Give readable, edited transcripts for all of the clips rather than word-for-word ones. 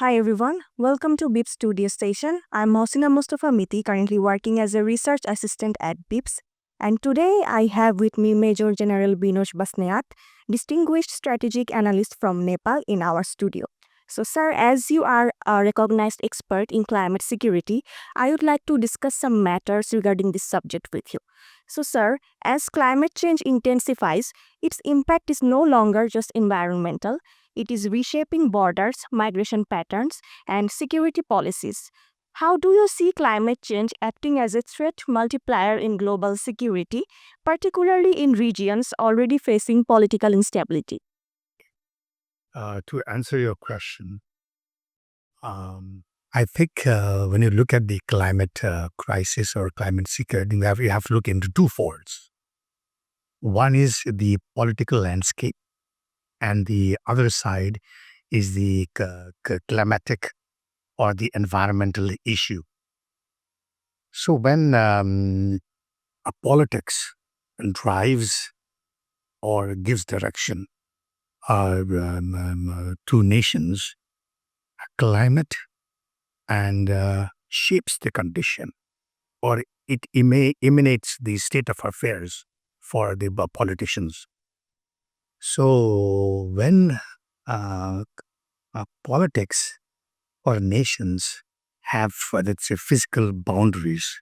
Hi everyone, welcome to BIPSS Studio Station. I'm Mohsina Mustafa Miti, currently working as a research assistant at BIPSS. And today I have with me Major General Binoj Basnyat, distinguished strategic analyst from Nepal in our studio. So sir, as you are a recognized expert in climate security, I would like to discuss some matters regarding this subject with you. So sir, as climate change intensifies, its impact is no longer just environmental. It is reshaping borders, migration patterns, and security policies. How do you see climate change acting as a threat multiplier in global security, particularly in regions already facing political instability? To answer your question, I think when you look at the climate crisis or climate security, you have to look into two folds. One is the political landscape, and the other side is the climatic or the environmental issue. So when a politics drives or gives direction to nations, climate and shapes the condition, or it emanates the state of affairs for the politicians. So when uh, politics or nations have, let's say, physical boundaries,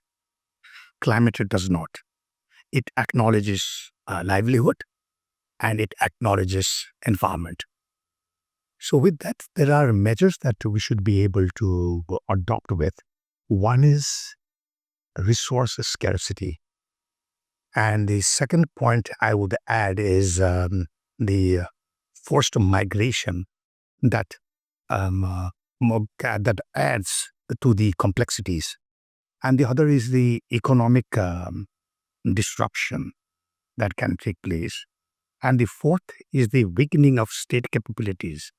climate does not. It acknowledges livelihood and it acknowledges environment. So with that, there are measures that we should be able to adopt with. One is resource scarcity. And the second point I would add is the forced migration that that adds to the complexities. And the other is the economic disruption that can take place. And the fourth is the weakening of state capabilities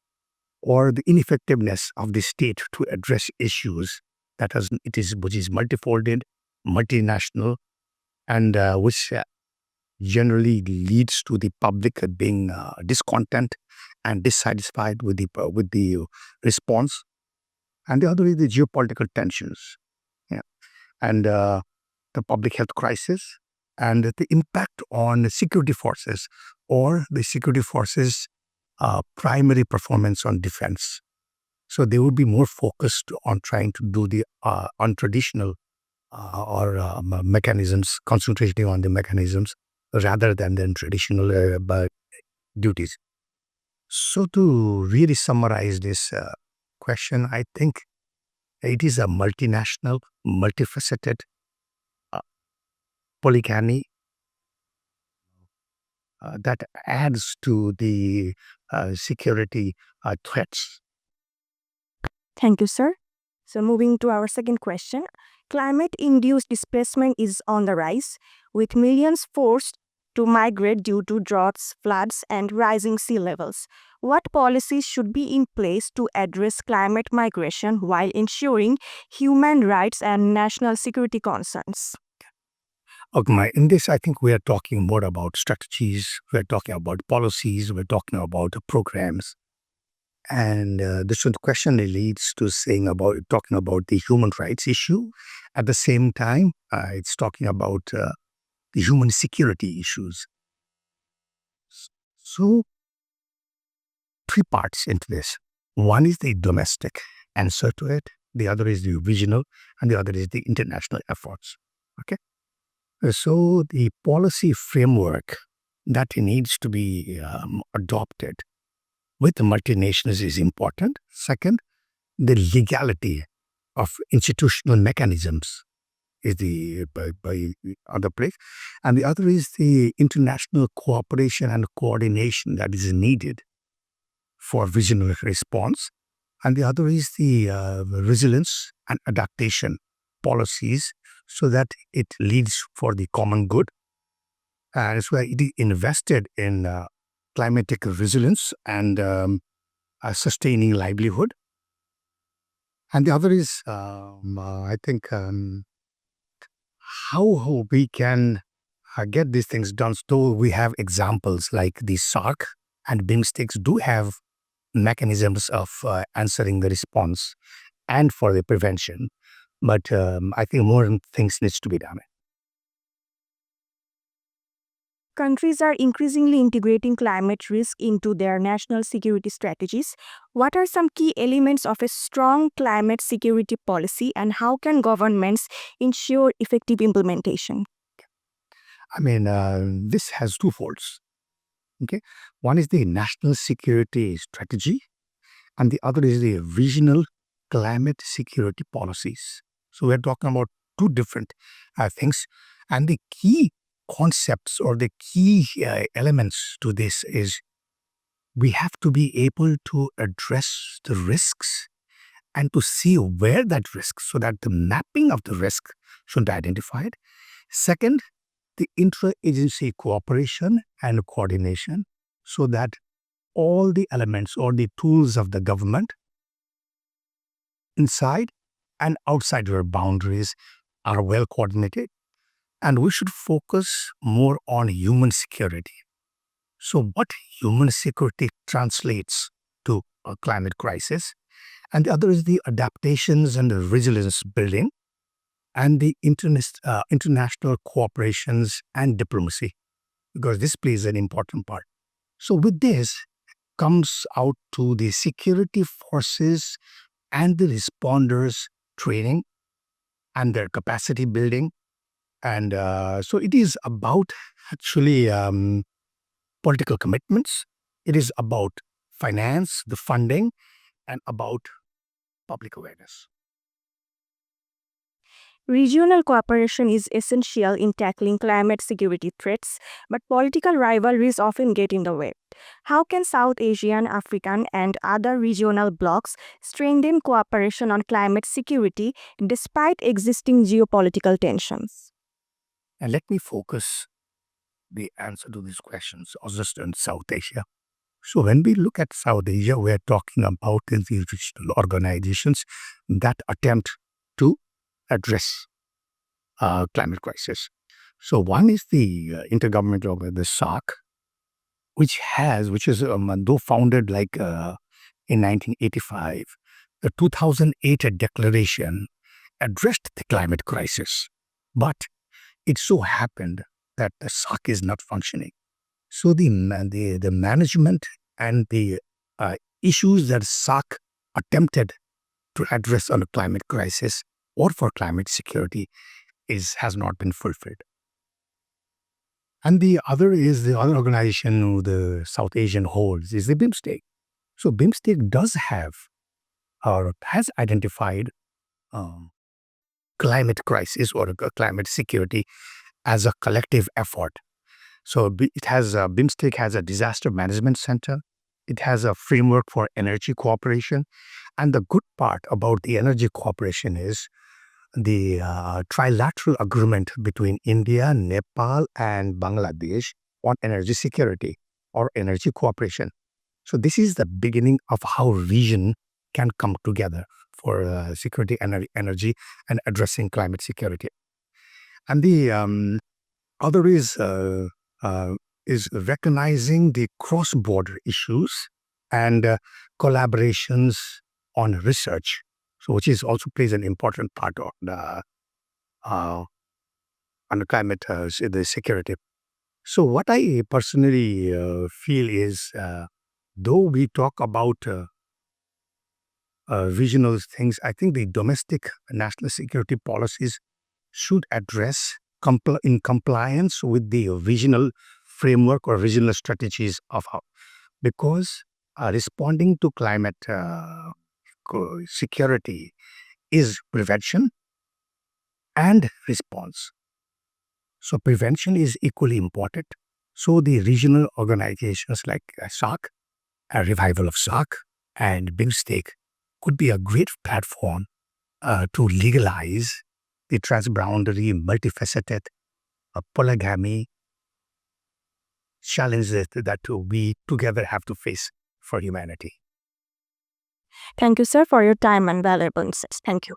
or the ineffectiveness of the state to address issues which is multifolded, multinational, and which generally leads to the public being discontent and dissatisfied with the response. And the other is the geopolitical tensions, yeah, and the public health crisis and the impact on the security forces or the security forces' primary performance on defense. So they would be more focused on trying to do the untraditional mechanisms, concentrating on the mechanisms rather than traditional duties. So to really summarize this question, I think it is a multinational, multifaceted polygyny that adds to the security threats. Thank you, sir. So, moving to our second question, climate induced displacement is on the rise, with millions forced to migrate due to droughts, floods, and rising sea levels. What policies should be in place to address climate migration while ensuring human rights and national security concerns? Okay, in this, I think we are talking more about strategies, we're talking about policies, we're talking about programs. And this question leads to talking about the human rights issue. At the same time, it's talking about the human security issues. So, three parts into this. One is the domestic answer to it, the other is the regional, and the other is the international efforts. Okay. So, the policy framework that needs to be adopted with the multinationals is important. Second, the legality of institutional mechanisms is the by other place, and the other is the international cooperation and coordination that is needed for visionary response, and the other is the resilience and adaptation policies so that it leads for the common good, and so it is invested in climatic resilience and sustaining livelihood. And the other is, I think, how we can get these things done. So we have examples like the SARC and BIMSTECs do have mechanisms of answering the response and for the prevention. But I think more things needs to be done. Countries are increasingly integrating climate risk into their national security strategies. What are some key elements of a strong climate security policy, and how can governments ensure effective implementation? I mean, this has two folds. Okay, one is the national security strategy, and the other is the regional climate security policies. So we're talking about two different things, and the key concepts or the key elements to this is we have to be able to address the risks and to see where that risk, so that the mapping of the risk should be identified. Second, the interagency cooperation and coordination, so that all the elements or the tools of the government inside and outside our boundaries are well coordinated. And we should focus more on human security. So, what human security translates to a climate crisis, and the other is the adaptations and the resilience building, and the international cooperations and diplomacy, because this plays an important part. So, with this comes out to the security forces and the responders training and their capacity building. And so it is about actually political commitments. It is about finance, the funding, and about public awareness. Regional cooperation is essential in tackling climate security threats, but political rivalries often get in the way. How can South Asian, African, and other regional blocs strengthen cooperation on climate security despite existing geopolitical tensions? And let me focus the answer to these questions or just in South Asia. So when we look at South Asia, we're talking about the regional organizations that attempt to address climate crisis. So one is the intergovernmental organization, the SARC, which is though founded like in 1985, the 2008 declaration addressed the climate crisis, but it so happened that the SARC is not functioning. So the management and the issues that SARC attempted to address on the climate crisis or for climate security has not been fulfilled. And the other organization who the South Asian holds is the BIMSTEC. So BIMSTEC does have or has identified um, climate crisis or climate security as a collective effort. So BIMSTEC has a disaster management center. It has a framework for energy cooperation. And the good part about the energy cooperation is the trilateral agreement between India, Nepal, and Bangladesh on energy security or energy cooperation. So this is the beginning of how region can come together for security, energy, and addressing climate security. And the other is recognizing the cross-border issues and collaborations on research, so which is also plays an important part uh, on the climate the security. So what I personally feel is, though we talk about regional things, I think the domestic national security policies should address in compliance with the regional framework or regional strategies of how, because responding to climate security is prevention and response. So prevention is equally important. So the regional organizations like SARC, a revival of SARC, and BIMSTEC could be a great platform to legalize the transboundary, multifaceted polygamy challenges that we together have to face for humanity. Thank you, sir, for your time and valuable insights. Thank you.